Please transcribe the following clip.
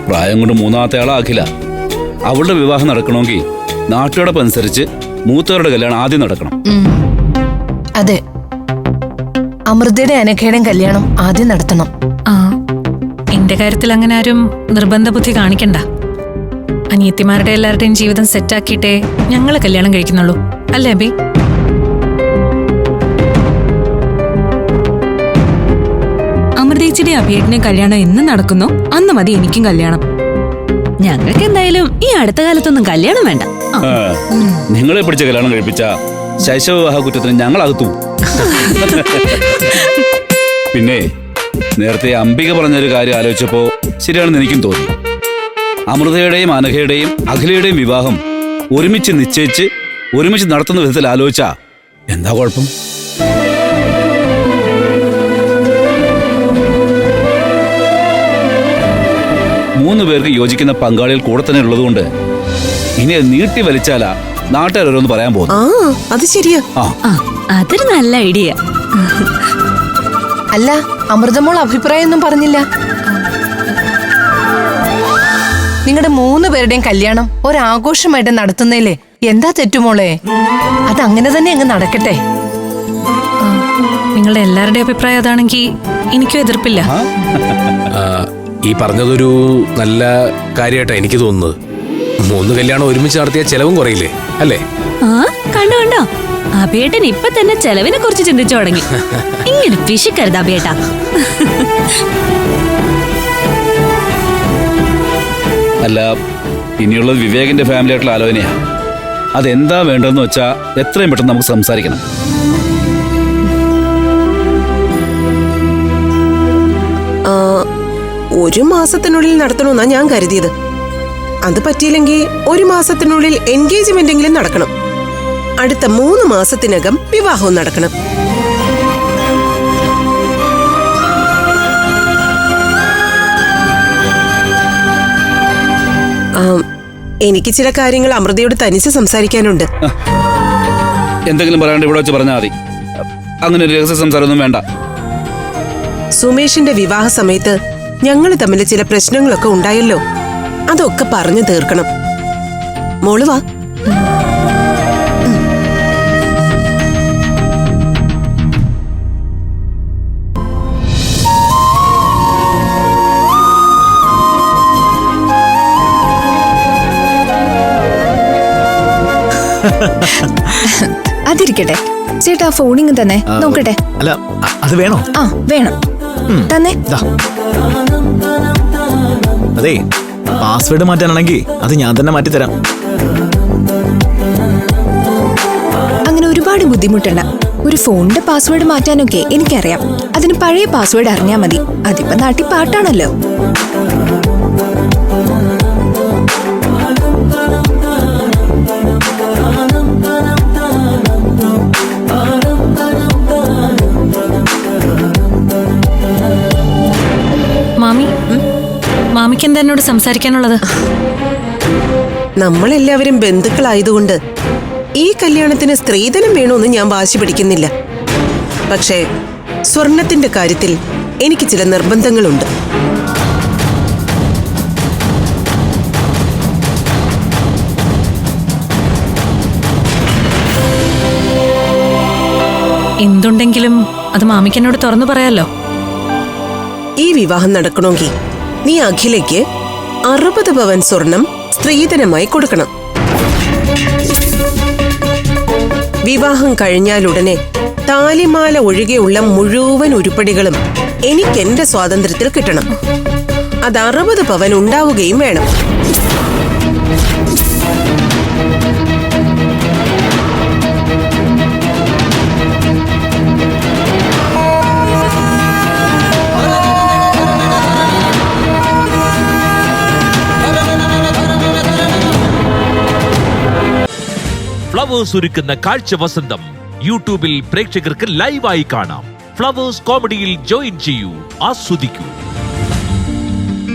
പ്രായം കൊണ്ട് മൂന്നാമത്തെ ആളാ അഖില. അവളുടെ വിവാഹം നടക്കണമെങ്കിൽ നാട്ടുകാരപ്പ് അനുസരിച്ച് മൂത്തവരുടെ കല്യാണം ആദ്യം നടക്കണം. അതെ, അമൃതയുടെ അനഘയുടെയും കല്യാണം ആദ്യം നടത്തണം. എന്റെ കാര്യത്തിൽ അങ്ങനെ ആരും നിർബന്ധ ബുദ്ധി കാണിക്കണ്ട. അനിയത്തിമാരുടെ എല്ലാവരുടെയും ജീവിതം സെറ്റാക്കിയിട്ടേ ഞങ്ങള് കല്യാണം കഴിക്കുന്നുള്ളൂ, അല്ലേ അബി? അമൃതേച്ചിയുടെ അഭിയേട്ടനെ കല്യാണം എന്ന് നടക്കുന്നോ അന്ന് മതി എനിക്കും കല്യാണം. ഞങ്ങൾക്ക് എന്തായാലും ഈ അടുത്ത കാലത്തൊന്നും കല്യാണം വേണ്ട. നിങ്ങളെ പിടിച്ച കല്യാണം കഴിപ്പിച്ച ശൈശവവിവാഹ കുറ്റത്തിന് ഞങ്ങളകത്തു. പിന്നെ നേരത്തെ അംബിക പറഞ്ഞൊരു കാര്യം ആലോചിച്ചപ്പോ ശരിയാണെന്ന് എനിക്കും തോന്നി. അമൃതയുടെയും അനഘയുടെയും അഖിലയുടെയും വിവാഹം ഒരുമിച്ച് നിശ്ചയിച്ച് ഒരുമിച്ച് നടത്തുന്ന വിധത്തിൽ ആലോചിച്ചാ എന്താ കുഴപ്പം? മൂന്ന് പേർക്ക് യോജിക്കുന്ന പങ്കാളികൾ കൂടെ തന്നെ ഉള്ളതുകൊണ്ട് ഇനി നീട്ടി വലിച്ചാലാ നാട്ടുകാരോന്ന് പറയാൻ പോകുന്നു. അത് ശരിയാ. അതൊരു നല്ല ഐഡിയ. അല്ല, അമൃതമോൾ അഭിപ്രായമൊന്നും പറഞ്ഞില്ല. നിങ്ങളുടെ 3 പേരുടെയും കല്യാണം ഒരാഘോഷമായിട്ട് നടത്തുന്നതിലേ എന്താ തെറ്റുമോളെ? അതങ്ങനെ തന്നെ അങ്ങ് നടക്കട്ടെ. നിങ്ങളുടെ എല്ലാവരുടെയും അഭിപ്രായം അതാണെങ്കിൽ എനിക്കും എതിർപ്പില്ല. ഈ പറഞ്ഞതൊരു നല്ല കാര്യമായിട്ടാ എനിക്ക് തോന്നുന്നത്. 3 കല്യാണം ഒരുമിച്ച് നടത്തിയ ചെലവും കുറയില്ലേ, അല്ലേ? കണ്ടോ കണ്ടോ, അഭിയേട്ടൻ ഇപ്പൊ തന്നെ ചെലവിനെ കുറിച്ച് ചിന്തിച്ചു തുടങ്ങി. ഇങ്ങനെ പിശുക്കരുത് അഭിയേട്ടാ. അല്ല, ഇനിയുള്ളത് വിവേകിന്റെ ഫാമിലി ആയിട്ടുള്ള ആലോചനയാ. അതെന്താ വേണ്ടതെന്ന് വെച്ചാ എത്രയും പെട്ടെന്ന് നമുക്ക് സംസാരിക്കണം. ഒരു മാസത്തിനുള്ളിൽ നടത്തണമെന്നാ ഞാൻ കരുതിയത്. അത് പറ്റിയില്ലെങ്കിൽ 1 മാസത്തിനുള്ളിൽ എൻഗേജ്മെന്റെങ്കിലും നടക്കണം. അടുത്ത 3 മാസത്തിനകം വിവാഹവും നടക്കണം. എനിക്ക് ചില കാര്യങ്ങൾ അമൃതയോട് തനിച്ച് സംസാരിക്കാനുണ്ട്. എന്തെങ്കിലും പറയാണ്ട് ഇവിടെ വെച്ച് പറഞ്ഞാൽ മതി. അങ്ങനെ ഒരു രഹസ്യ സംസാരമൊന്നും വേണ്ട. സുമേഷിന്റെ വിവാഹ സമയത്ത് ഞങ്ങൾ തമ്മിൽ ചില പ്രശ്നങ്ങളൊക്കെ ഉണ്ടായല്ലോ, അതൊക്കെ പറഞ്ഞു തീർക്കണം. മോള് വാ. അതിരിക്കട്ടെ ചേട്ടാ, ഫോണിങ് തന്നെ നോക്കട്ടെ. അല്ല, അത് വേണോ? വേണം തന്നെ. അതെ, പാസ്വേഡ് മാറ്റാനാണെങ്കിൽ അത് ഞാൻ തന്നെ മാറ്റിത്തരാം. അങ്ങനെ ഒരുപാട് ബുദ്ധിമുട്ടണ്ട. ഒരു ഫോണിന്റെ പാസ്വേഡ് മാറ്റാനൊക്കെ എനിക്കറിയാം. അതിന് പഴയ പാസ്വേഡ് അറിഞ്ഞാൽ മതി. അതിപ്പോ നാട്ടിൽ പാട്ടാണല്ലോ. മാമിക്ക് എന്താ എന്നോട് സംസാരിക്കാനുള്ളത്? നമ്മളെല്ലാവരും ബന്ധുക്കളായതുകൊണ്ട് ഈ കല്യാണത്തിന് സ്ത്രീധനം വേണമെന്ന് ഞാൻ വാശി പിടിക്കുന്നില്ല. പക്ഷേ സ്വർണത്തിന്റെ കാര്യത്തിൽ എനിക്ക് ചില നിർബന്ധങ്ങളുണ്ട്. എന്തുണ്ടെങ്കിലും അത് മാമിക്ക് എന്നോട് തുറന്നു പറയാലോ. ഈ വിവാഹം നടക്കണമെങ്കിൽ നീ അഖിലയ്ക്ക് 60 പവൻ സ്വർണം സ്ത്രീധനമായി കൊടുക്കണം. വിവാഹം കഴിഞ്ഞാലുടനെ താലിമാല ഒഴികെയുള്ള മുഴുവൻ ഉരുപ്പടികളും എനിക്ക് എന്റെ സ്വാതന്ത്ര്യത്തിൽ കിട്ടണം. അത് 60 പവൻ ഉണ്ടാവുകയും വേണം. ഫ്ലവേഴ്സ് ഒരുക്കുന്ന കാഴ്ച വസന്തം യൂട്യൂബിൽ പ്രേക്ഷകർക്ക് ലൈവായി കാണാം. ഫ്ലവേഴ്സ് കോമഡിയിൽ ജോയിൻ ചെയ്യൂ, ആസ്വദിക്കൂ.